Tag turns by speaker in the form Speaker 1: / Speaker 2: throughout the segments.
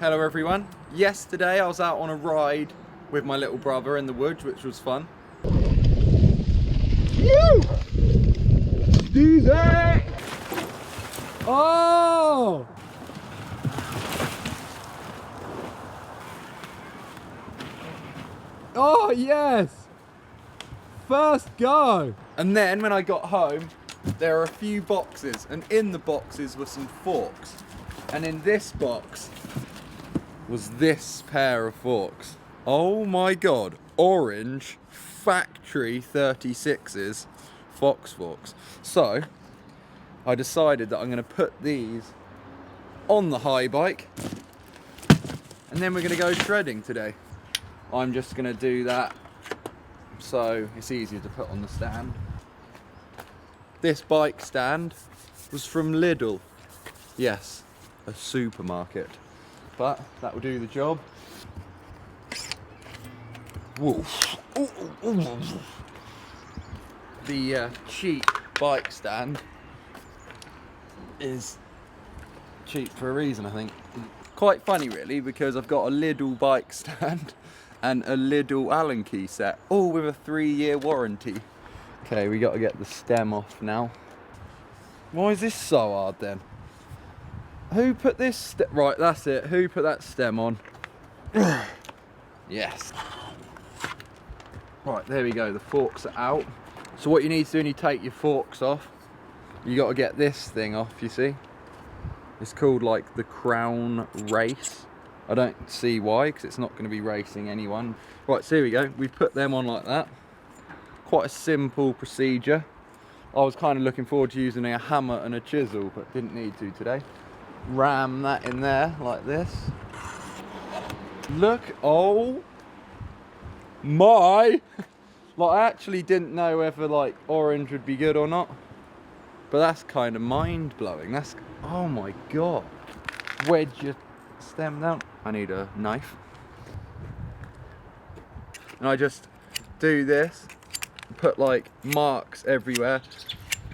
Speaker 1: Hello everyone. Yesterday I was out on a ride with my little brother in the woods, which was fun.
Speaker 2: Easy! Oh! Oh yes! First go!
Speaker 1: And then when I got home, there are a few boxes, and in the boxes were some forks. And in this box was this pair of forks. Oh my god, orange factory 36s Fox forks. So I decided that I'm going to put these on the high bike and then we're going to go shredding today. I'm just going to do that so it's easier to put on the stand. This bike stand was from Lidl. Yes, a supermarket. But that will do the job. Whoa. The cheap bike stand is cheap for a reason, I think. Quite funny really, because I've got a Lidl bike stand and a Lidl Allen key set, all with a 3-year warranty. Okay, we got to get the stem off now. Why is this so hard then? Who put this right, that's it. Who put that stem on? Yes. Right, there we go. The forks are out. So what you need to do when you take your forks off, you got to get this thing off, you see? It's called like the Crown Race. I don't see why, because it's not going to be racing anyone. Right, so here we go. We put them on like that. Quite a simple procedure. I was kind of looking forward to using a hammer and a chisel, but didn't need to today. Ram that in there like this. Look, oh my! Like, I actually didn't know whether like orange would be good or not, but that's kind of mind-blowing. That's, oh my god. Wedge your stem down. I need a knife. And I just do this, put like marks everywhere.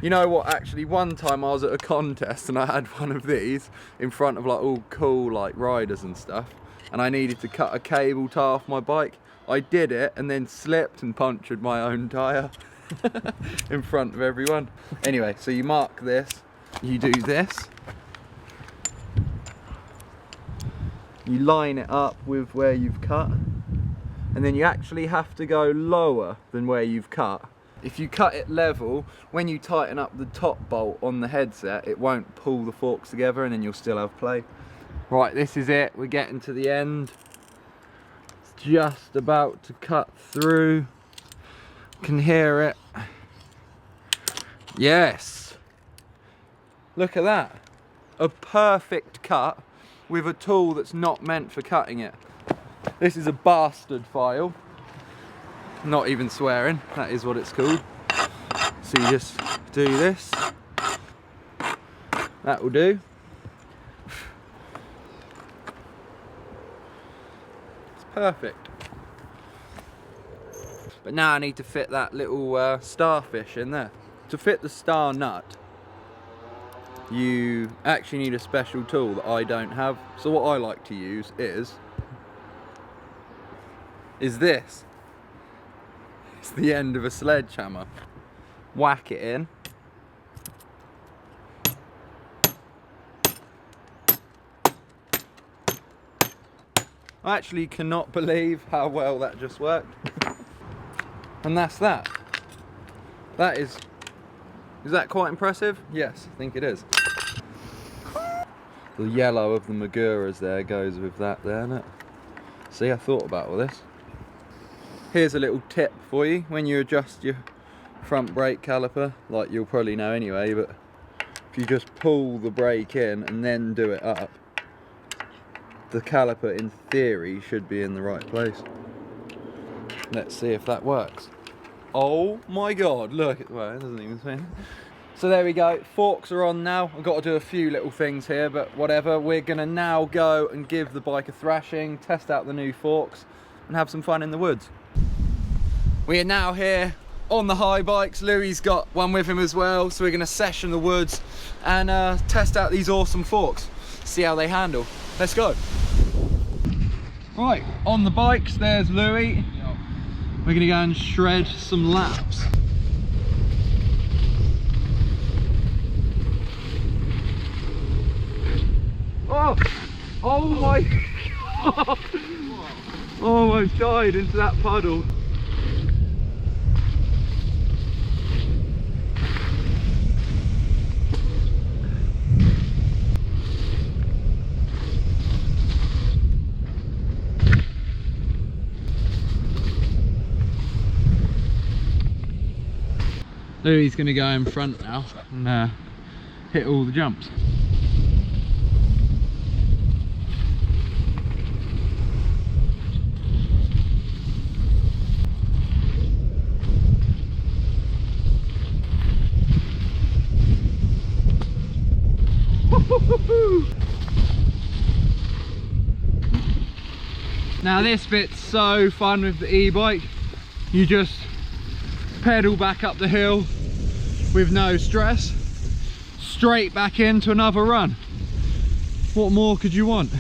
Speaker 1: You know what, actually one time I was at a contest and I had one of these in front of like all cool like riders and stuff, and I needed to cut a cable tie off my bike. I did it and then slipped and punctured my own tyre in front of everyone. Anyway, so you mark this, you do this, you line it up with where you've cut, and then you actually have to go lower than where you've cut. If you cut it level, when you tighten up the top bolt on the headset, it won't pull the forks together and then you'll still have play. Right, this is it. We're getting to the end. It's just about to cut through. Can hear it. Yes. Look at that. A perfect cut with a tool that's not meant for cutting it. This is a bastard file. Not even swearing, that is what it's called. So you just do this. That will do. It's perfect. But now I need to fit that little starfish in there. To fit the star nut, you actually need a special tool that I don't have. So what I like to use is this. It's the end of a sledgehammer. Whack it in. I actually cannot believe how well that just worked. And that's that. That is that quite impressive? Yes, I think it is. The yellow of the Maguras there goes with that there, isn't it? See, I thought about all this. Here's a little tip for you when you adjust your front brake caliper, like you'll probably know anyway, but if you just pull the brake in and then do it up, the caliper in theory should be in the right place. Let's see if that works. Oh my god, look, well, it doesn't even swing. So there we go, forks are on now. I've got to do a few little things here, but whatever. We're gonna now go and give the bike a thrashing, test out the new forks, and have some fun in the woods. We are now here on the high bikes. Lewi's got one with him as well, so we're going to session the woods and test out these awesome forks, see how they handle. Let's go. Right, on the bikes, there's Lewi. We're gonna go and shred some laps. Oh! Oh my god! Oh, I've died into that puddle. Lewi's going to go in front now and hit all the jumps. Now this bit's so fun with the e-bike. You just pedal back up the hill with no stress, straight back into another run. What more could you want?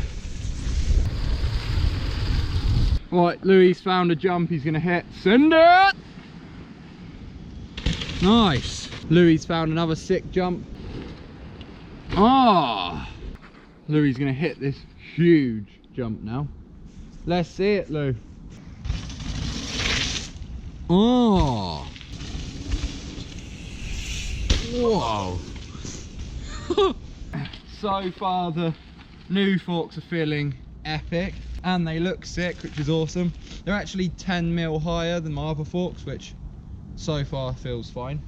Speaker 1: Right, Lewi's found a jump he's gonna hit. Send it! Nice. Lewi's found another sick jump. Ah! Lewi's gonna hit this huge jump now. Let's see it, Lew. Oh! Whoa! So far the new forks are feeling epic and they look sick, which is awesome. They're actually 10mm higher than my other forks, which so far feels fine.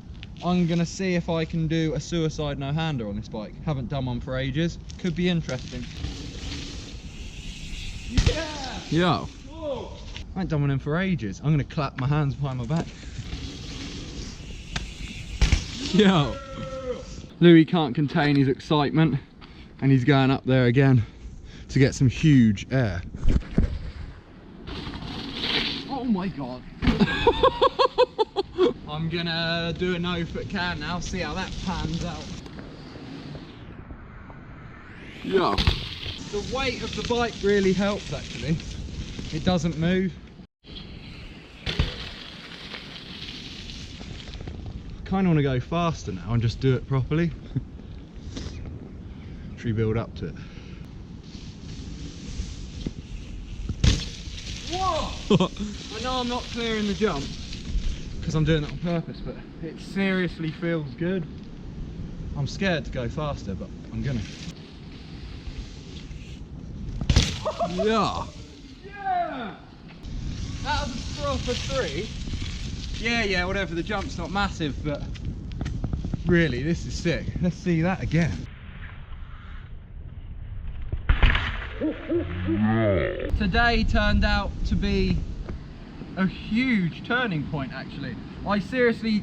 Speaker 1: I'm gonna see if I can do a suicide no-hander on this bike. Haven't done one for ages. Could be interesting. Yeah! Yo. Whoa. I ain't done one in for ages. I'm gonna clap my hands behind my back. Yo. Lewi can't contain his excitement and he's going up there again to get some huge air. Oh my god. I'm gonna do a no-foot can now, see how that pans out. Yeah. The weight of the bike really helps actually. It doesn't move. Kind of want to go faster now and just do it properly. Should we build up to it? Whoa! I know I'm not clearing the jump because I'm doing it on purpose, but it seriously feels good. I'm scared to go faster, but I'm gonna. Yeah! Yeah! That was a proper 3. Yeah, whatever, the jump's not massive, but really, this is sick. Let's see that again. Today turned out to be a huge turning point actually. I seriously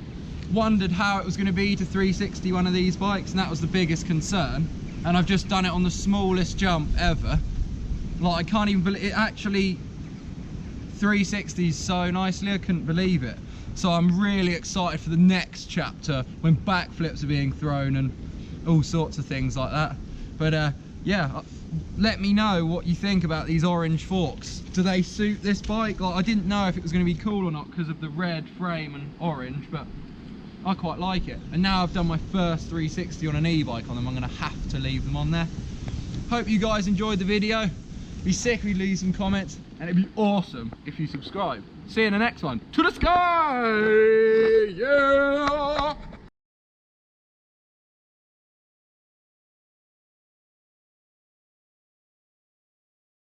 Speaker 1: wondered how it was going to be to 360 one of these bikes, and that was the biggest concern. And I've just done it on the smallest jump ever. Like, I can't even believe it actually 360s so nicely, I couldn't believe it. So I'm really excited for the next chapter when backflips are being thrown and all sorts of things like that. But yeah, let me know what you think about these orange forks. Do they suit this bike? Like, I didn't know if it was going to be cool or not because of the red frame and orange, but I quite like it. And now I've done my first 360 on an e-bike on them, I'm going to have to leave them on there. Hope you guys enjoyed the video. Be sick if you leave some comments, and it'd be awesome if you subscribe. See you in the next one. To the sky! Yeah!